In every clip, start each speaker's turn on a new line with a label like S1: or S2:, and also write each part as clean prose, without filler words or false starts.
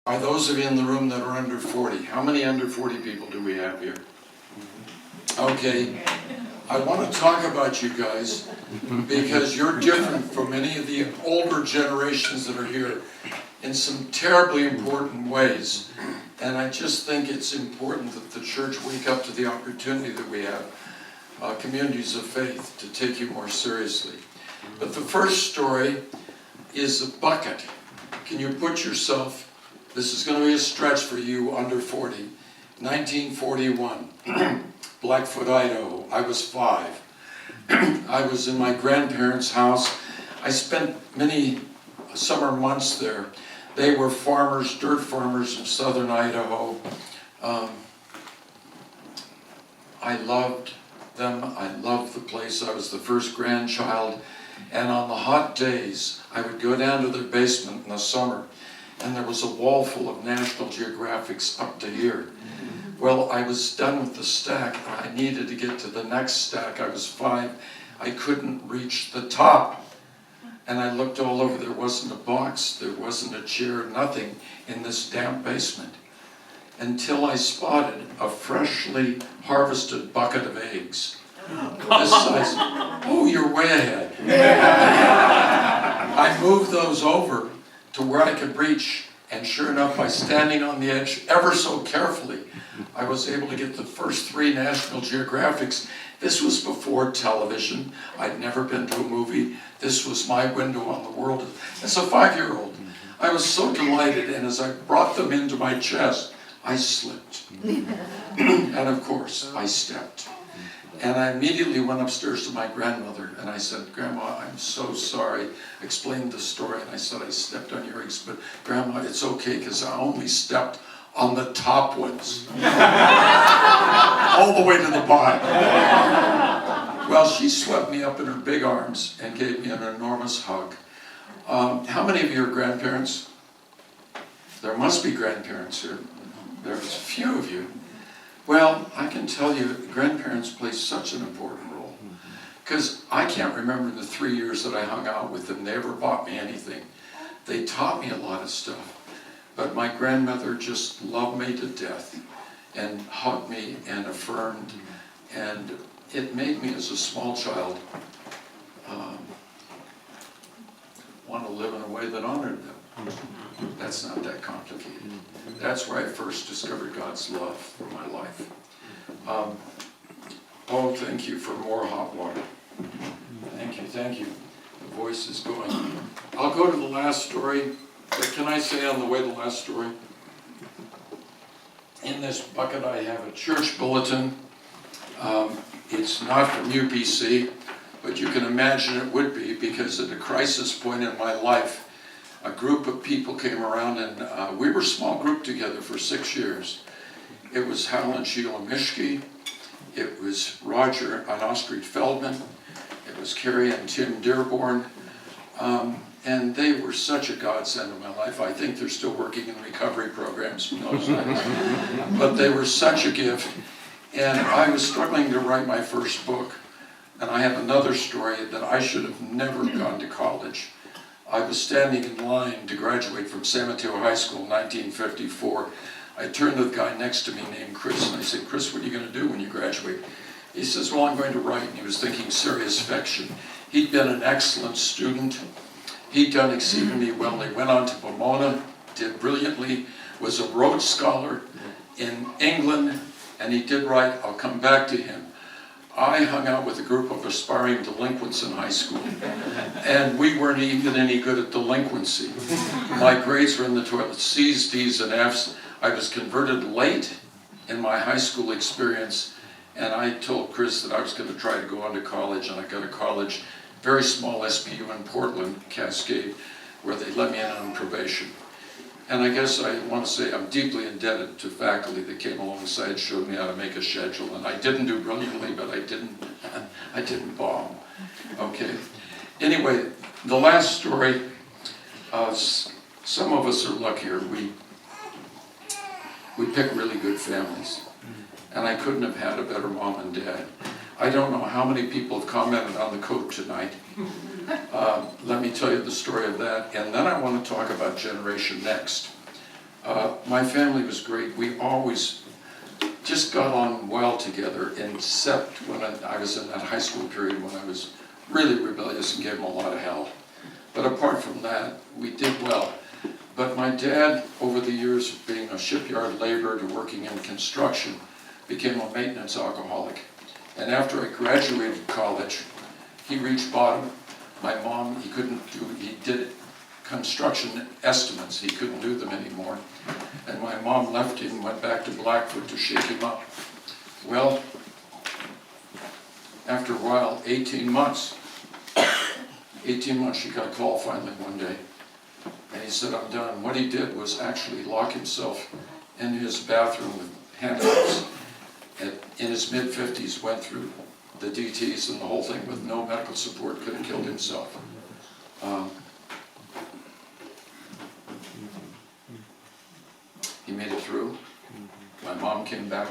S1: Are those of you in the room that are under 40? How many under 40 people do we have here? Okay, I want to talk about you guys because you're different from any of the older generations that are here in some terribly important ways. And I just think it's important that the church wake up to the opportunity that we have, communities of faith, to take you more seriously. But the first story is a bucket. Can you put yourself, this is going to be a stretch for you under 40, 1941, Blackfoot, Idaho. I was 5. I was in my grandparents' house. I spent many summer months there. They were farmers, dirt farmers in southern Idaho. I loved them. I loved the place. I was the first grandchild. And on the hot days, I would go down to their basement in the summer, and there was a wall full of National Geographics up to here. Well, I was done with the stack. I needed to get to the next stack. I was 5. I couldn't reach the top. And I looked all over. There wasn't a box. There wasn't a chair. Nothing in this damp basement. Until I spotted a freshly harvested bucket of eggs. This size. Oh, you're way ahead. I moved those over to where I could reach. And sure enough, by standing on the edge ever so carefully, I was able to get the first 3 National Geographics. This was before television. I'd never been to a movie. This was my window on the world. As a 5-year-old, I was so delighted, and as I brought them into my chest, I slipped. And of course, I stepped. And I immediately went upstairs to my grandmother, and I said, "Grandma, I'm so sorry." I explained the story, and I said, "I stepped on your eggs, but Grandma, it's okay, because I only stepped on the top ones." All the way to the bottom. Well, she swept me up in her big arms and gave me an enormous hug. How many of you are grandparents? There must be grandparents here. There's a few of you. Well, I can tell you, grandparents play such an important role. Because I can't remember the 3 years that I hung out with them. They ever bought me anything. They taught me a lot of stuff. But my grandmother just loved me to death and hugged me and affirmed. And it made me, as a small child, want to live in a way that honored them. That's not that complicated. That's where I first discovered God's love for my life. Oh, thank you for more hot water. Thank you, thank you. The voice is going. I'll go to the last story. But can I say on the way the last story? In this bucket I have a church bulletin. It's not from UPC, but you can imagine it would be, because at a crisis point in my life, a group of people came around, and we were a small group together for 6 years. It was Hal and Sheila Mischke. It was Roger and Astrid Feldman. It was Carrie and Tim Dearborn. And they were such a godsend in my life. I think they're still working in recovery programs from those days. But they were such a gift. And I was struggling to write my first book. And I have another story that I should have never gone to college. I was standing in line to graduate from San Mateo High School in 1954. I turned to the guy next to me named Chris, and I said, "Chris, what are you going to do when you graduate?" He says, "Well, I'm going to write." And he was thinking serious fiction. He'd been an excellent student. He'd done exceedingly well. He went on to Pomona, did brilliantly, was a Rhodes Scholar in England, and he did write. I'll come back to him. I hung out with a group of aspiring delinquents in high school, and we weren't even any good at delinquency. My grades were in the toilet, C's, D's, and F's. I was converted late in my high school experience, and I told Chris that I was going to try to go on to college, and I got a college, very small SPU in Portland, Cascade, where they let me in on probation. And I guess I want to say I'm deeply indebted to faculty that came alongside, showed me how to make a schedule, and I didn't do brilliantly, but I didn't bomb. Okay. Anyway, the last story. Some of us are luckier. We pick really good families, and I couldn't have had a better mom and dad. I don't know how many people have commented on the coat tonight. Let me tell you the story of that, and then I want to talk about Generation Next. my family was great. We always just got on well together, except when I was in that high school period when I was really rebellious and gave him a lot of hell. But apart from that, we did well. But my dad, over the years of being a shipyard laborer to working in construction, became a maintenance alcoholic. And after I graduated college, he reached bottom. My mom, he did construction estimates. He couldn't do them anymore. And my mom left him and went back to Blackfoot to shake him up. Well, after a while, 18 months, she got a call finally one day. And he said, I'm done. What he did was actually lock himself in his bathroom with handcuffs. In his mid-50s, went through the DTs and the whole thing with no medical support, could have killed himself. He made it through. My mom came back.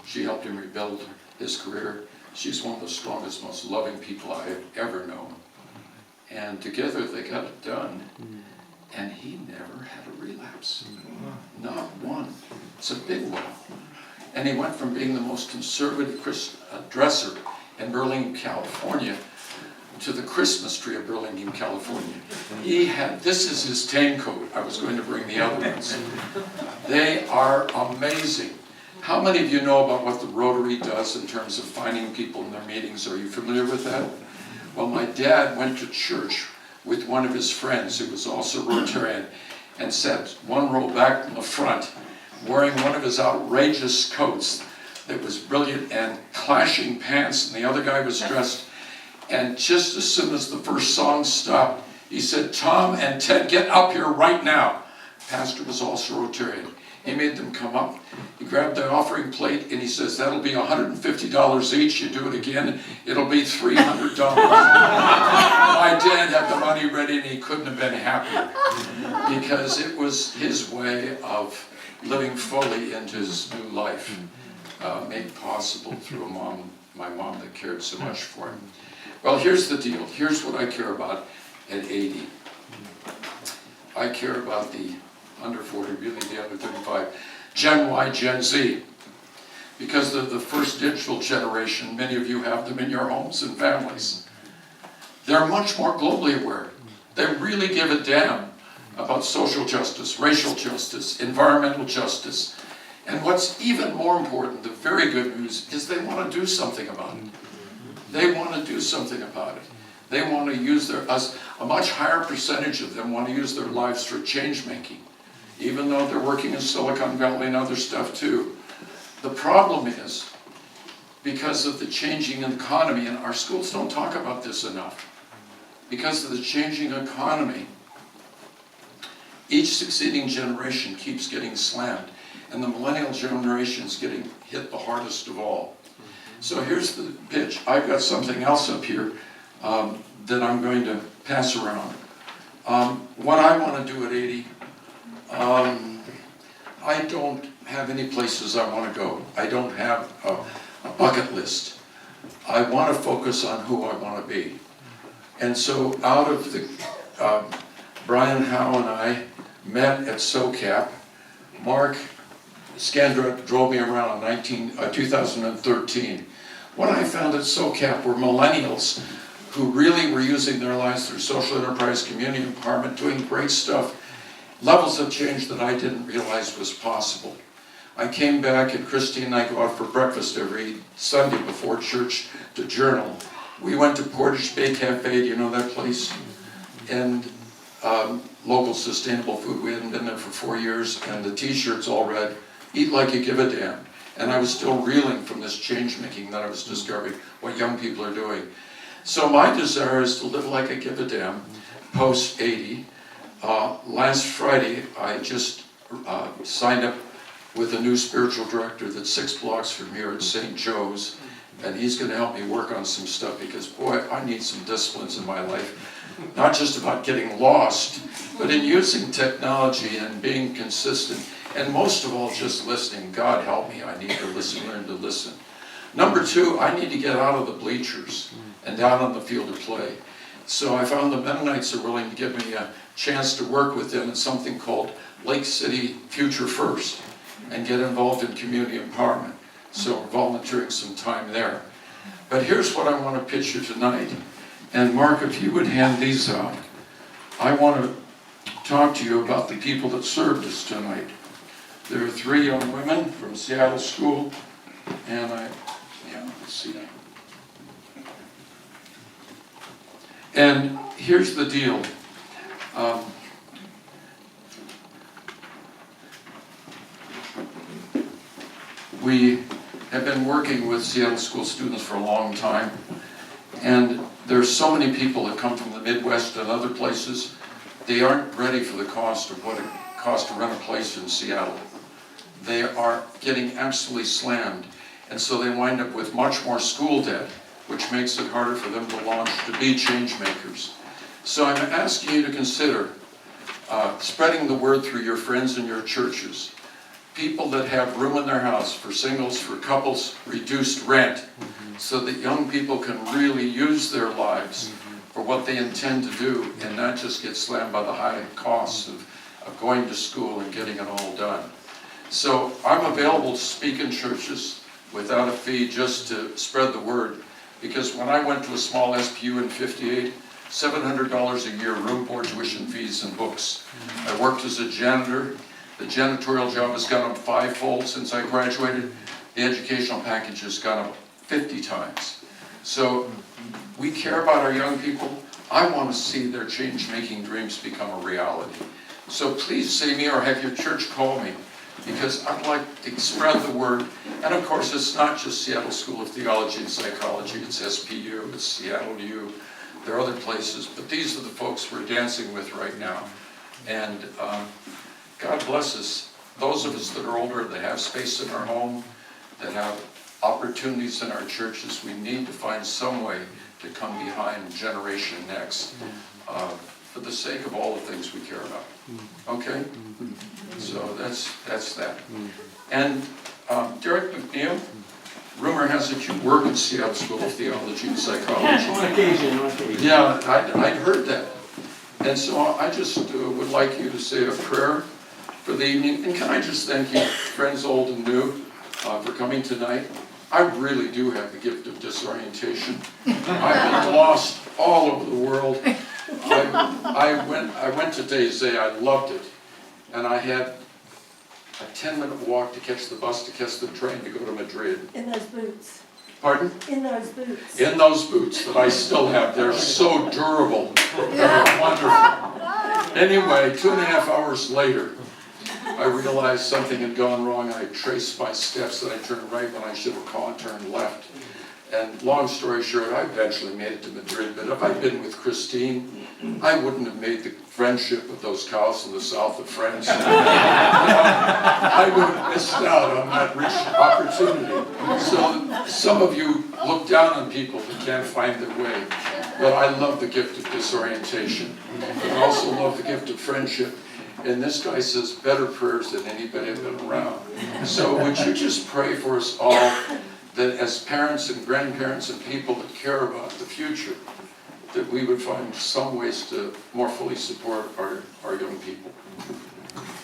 S1: She helped him rebuild his career. She's one of the strongest, most loving people I have ever known. And together they got it done. And he never had a relapse. Not one. It's a big one. And he went from being the most conservative dresser in Burlingame, California, to the Christmas tree of Burlingame, California. This is his tame coat. I was going to bring the other ones. They are amazing. How many of you know about what the Rotary does in terms of finding people in their meetings? Are you familiar with that? Well, my dad went to church with one of his friends who was also Rotarian and sat one row back in the front, wearing one of his outrageous coats that was brilliant and clashing pants, and the other guy was dressed. And just as soon as the first song stopped, he said, Tom and Ted, get up here right now. Pastor was also Rotarian. He made them come up. He grabbed the offering plate and he says, that'll be $150 each. You do it again, it'll be $300. My dad had the money ready and he couldn't have been happier because it was his way of living fully into his new life, made possible through my mom that cared so much for him. Well, here's the deal. Here's what I care about at 80. I care about the under 40, really the under 35, Gen Y, Gen Z. Because they're the first digital generation, many of you have them in your homes and families. They're much more globally aware. They really give a damn about social justice, racial justice, environmental justice. And what's even more important, the very good news, is they want to do something about it. They want to do something about it. They want to use a much higher percentage of them want to use their lives for change making, even though they're working in Silicon Valley and other stuff too. The problem is, because of the changing economy, and our schools don't talk about this enough, because of the changing economy, each succeeding generation keeps getting slammed, and the millennial generation is getting hit the hardest of all. So here's the pitch. I've got something else up here that I'm going to pass around. What I want to do at 80, I don't have any places I want to go. I don't have a bucket list. I want to focus on who I want to be. And so out of the, Brian Howe and I met at SOCAP. Mark Scandra drove me around in 2013. What I found at SOCAP were millennials who really were using their lives through social enterprise, community empowerment, doing great stuff, levels of change that I didn't realize was possible. I came back and Christine and I go out for breakfast every Sunday before church to journal. We went to Portage Bay Cafe, do you know that place? And local sustainable food. We hadn't been there for 4 years, and the t-shirts all read, eat like you give a damn. And I was still reeling from this change making that I was discovering, what young people are doing. So my desire is to live like I give a damn, post 80. Last Friday, I just signed up with a new spiritual director that's 6 blocks from here at St. Joe's, and he's going to help me work on some stuff because, boy, I need some disciplines in my life. Not just about getting lost, but in using technology and being consistent. And most of all, just listening. God help me, I need to listen, learn to listen. Number 2, I need to get out of the bleachers and down on the field of play. So I found the Mennonites are willing to give me a chance to work with them in something called Lake City Future First and get involved in community empowerment. So we're volunteering some time there. But here's what I want to pitch you tonight. And Mark, if you would hand these out, I want to talk to you about the people that served us tonight. There are 3 young women from Seattle School, and let's see. And here's the deal. We have been working with Seattle School students for a long time, and there's so many people that come from the Midwest and other places. They aren't ready for the cost of what it costs to rent a place in Seattle. They are getting absolutely slammed, and so they wind up with much more school debt, which makes it harder for them to launch, to be change makers. So I'm asking you to consider spreading the word through your friends and your churches. People that have room in their house for singles, for couples, reduced rent, so that young people can really use their lives for what they intend to do and not just get slammed by the high costs of going to school and getting it all done. So I'm available to speak in churches without a fee just to spread the word, because when I went to a small SPU in '58, $700 a year, room, board, tuition, fees, and books. I worked as a janitor. The janitorial job has gone up 5-fold since I graduated. The educational package has gone up 50 times. So we care about our young people. I want to see their change-making dreams become a reality. So please see me or have your church call me, because I'd like to spread the word. And of course, it's not just Seattle School of Theology and Psychology, it's SPU, it's Seattle U, there are other places, but these are the folks we're dancing with right now. And God bless us. Those of us that are older, that have space in our home, that have opportunities in our churches, we need to find some way to come behind Generation Next for the sake of all the things we care about. Okay? So that's that. And Derek McNeil, rumor has it you work at Seattle School of Theology and Psychology.
S2: On occasion.
S1: Yeah, I'd heard that. And so I just would like you to say a prayer for the evening. And can I just thank you, friends old and new, for coming tonight. I really do have the gift of disorientation. I've been lost all over the world. I went to Dese, I loved it. And I had a 10-minute walk to catch the bus, to catch the train to go to Madrid.
S3: In those boots.
S1: Pardon?
S3: In those boots.
S1: In those boots that I still have. They're so durable. They're wonderful. Anyway, 2.5 hours later, I realized something had gone wrong. I traced my steps and I turned right when I should have turned left. And long story short, I eventually made it to Madrid, but if I'd been with Christine, I wouldn't have made the friendship with those cows in the south of France. I would have missed out on that rich opportunity. So some of you look down on people that can't find their way, but I love the gift of disorientation. I also love the gift of friendship. And this guy says better prayers than anybody I've been around. So would you just pray for us all, that as parents and grandparents and people that care about the future, that we would find some ways to more fully support our young people.